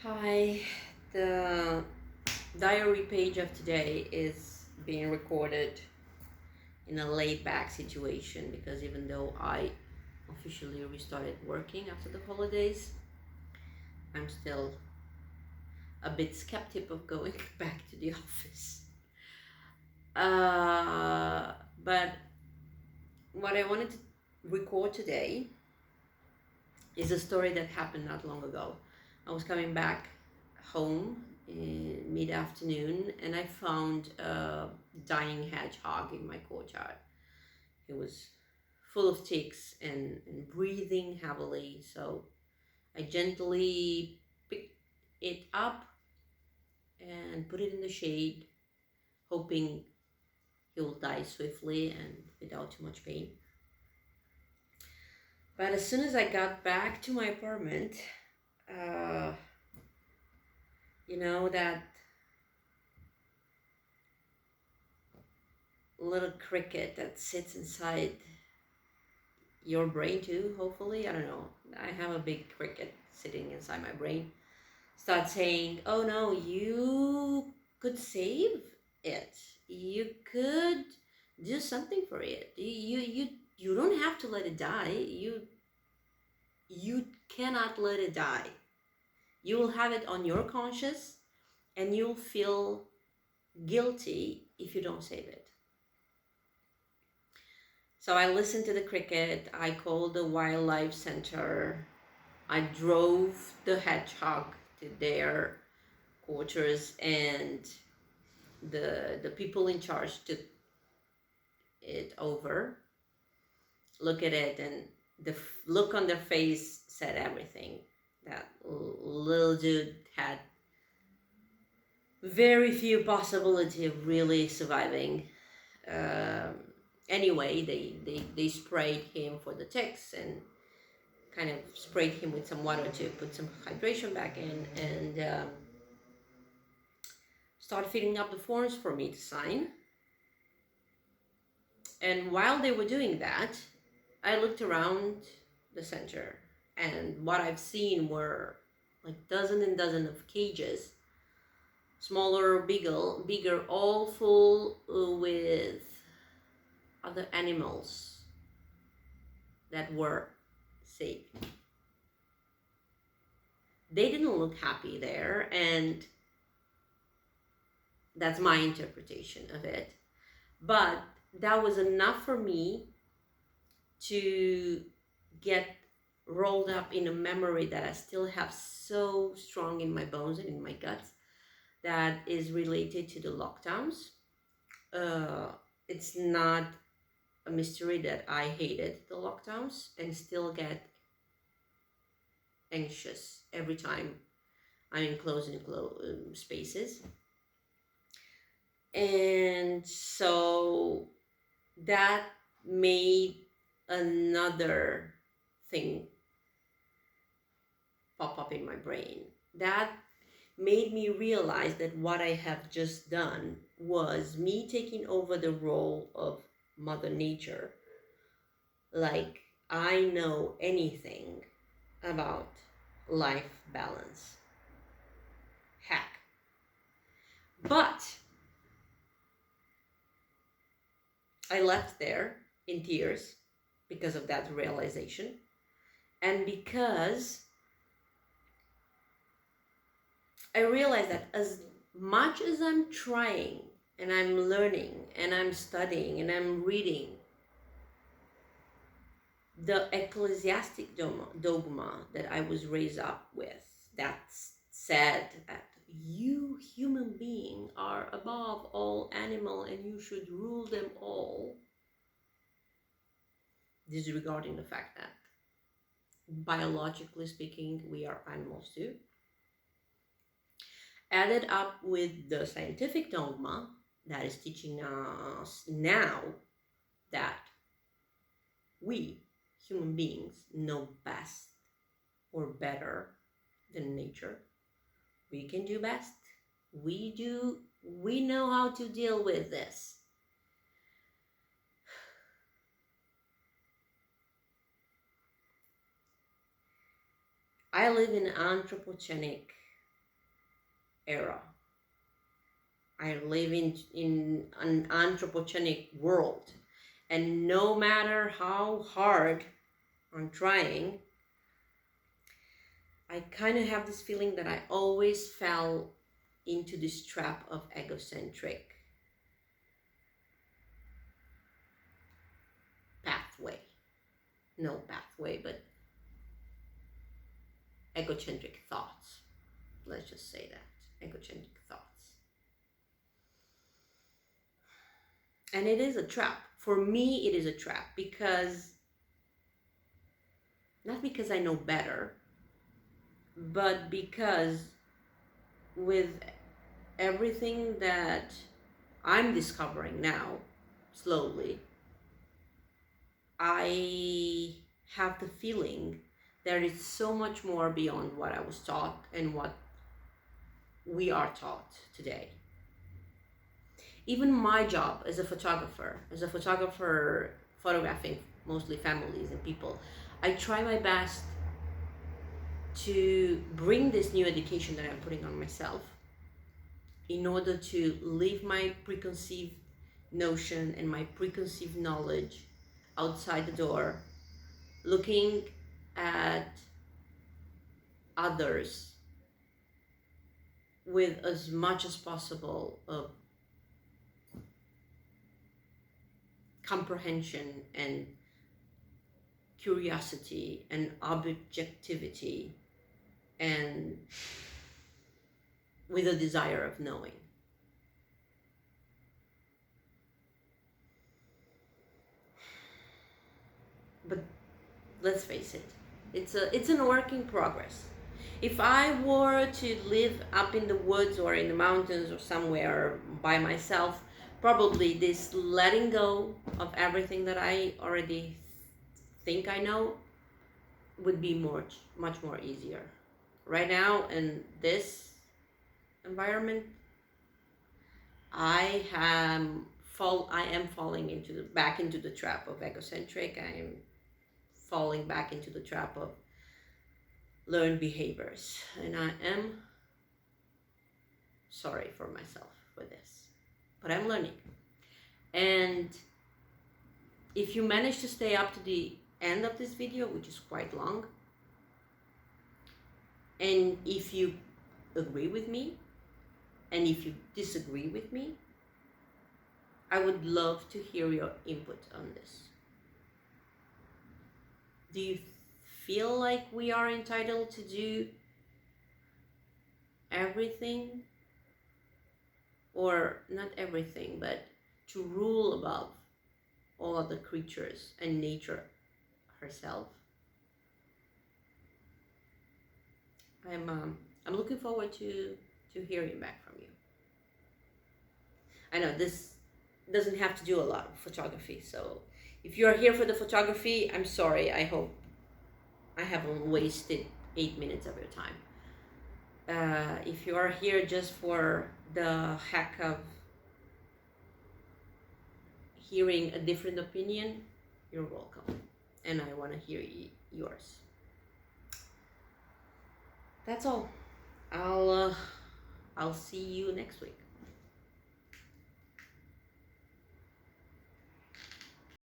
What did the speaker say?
Hi, the diary page of today is being recorded in a laid back situation because even though I officially restarted working after the holidays, I'm still a bit skeptic of going back to the office. Uh, but what I wanted to record today is a story that happened not long ago. I was coming back home in mid-afternoon and I found a dying hedgehog in my courtyard. It was full of ticks and breathing heavily, so I gently picked it up and put it in the shade, hoping he will die swiftly and without too much pain. But as soon as I got back to my apartment, uh, that little cricket that sits inside your brain too, hopefully. I don't know. I have a big cricket sitting inside my brain. Start saying, oh no, you could save it. You could do something for it. You don't have to let it die. You cannot let it die. You will have it on your conscience and you'll feel guilty if you don't save it. So I listened to the cricket, I called the wildlife center, I drove the hedgehog to their quarters, and the people in charge took it over, look at it, and the look on their face said everything. That little dude had very few possibility of really surviving. Um, anyway, they sprayed him for the ticks and kind of sprayed him with some water to put some hydration back in, and start filling up the forms for me to sign. And while they were doing that, I looked around the center, and what I've seen were like dozen and dozen of cages, smaller, bigger, all full with other animals that were safe. They didn't look happy there, and that's my interpretation of it. But that was enough for me to get rolled up in a memory that I still have so strong in my bones and in my guts, that is related to the lockdowns. Uh, it's not a mystery that I hated the lockdowns and still get anxious every time I'm in closed spaces. And so that made another thing pop up in my brain. That made me realize that what I have just done was me taking over the role of Mother Nature. Like, I know anything about life balance. Heck. But I left there in tears because of that realization, and because I realized that as much as I'm trying and I'm learning and I'm studying and I'm reading the ecclesiastic dogma that I was raised up with, that said that you human being are above all animal and you should rule them all, disregarding the fact that biologically speaking we are animals too, added up with the scientific dogma that is teaching us now that we human beings know best or better than nature. We can do best. We know how to deal with this. I live in an anthropogenic era. I live in an anthropogenic world. And no matter how hard I'm trying, I kind of have this feeling that I always fell into this trap of egocentric pathway. No pathway, but egocentric thoughts. Let's just say that. Egocentric thoughts. And it is a trap. For me, it is a trap because, not because I know better, but because with everything that I'm discovering now, slowly, I have the feeling there is so much more beyond what I was taught and what we are taught today. Even my job as a photographer photographing mostly families and people, I try my best to bring this new education that I'm putting on myself in order to leave my preconceived notion and my preconceived knowledge outside the door, looking at others with as much as possible of comprehension and curiosity and objectivity, and with a desire of knowing. But let's face it, it's a work in progress. If I were to live up in the woods or in the mountains or somewhere by myself, probably this letting go of everything that I already think I know would be much more easier. Right now in this environment, I am falling back into the trap of egocentric. I am falling back into the trap of learned behaviors, and I am sorry for myself for this, but I'm learning. And if you manage to stay up to the end of this video, which is quite long, and if you agree with me and if you disagree with me, I would love to hear your input on this. Do you feel like we are entitled to do everything, or not everything, but to rule above all other creatures and nature herself? I'm looking forward to hearing back from you. I know this doesn't have to do a lot of photography, so if you're here for the photography, I'm sorry. I hope I haven't wasted 8 minutes of your time. If you are here just for the heck of hearing a different opinion, you're welcome, and I want to hear yours. That's all. I'll see you next week.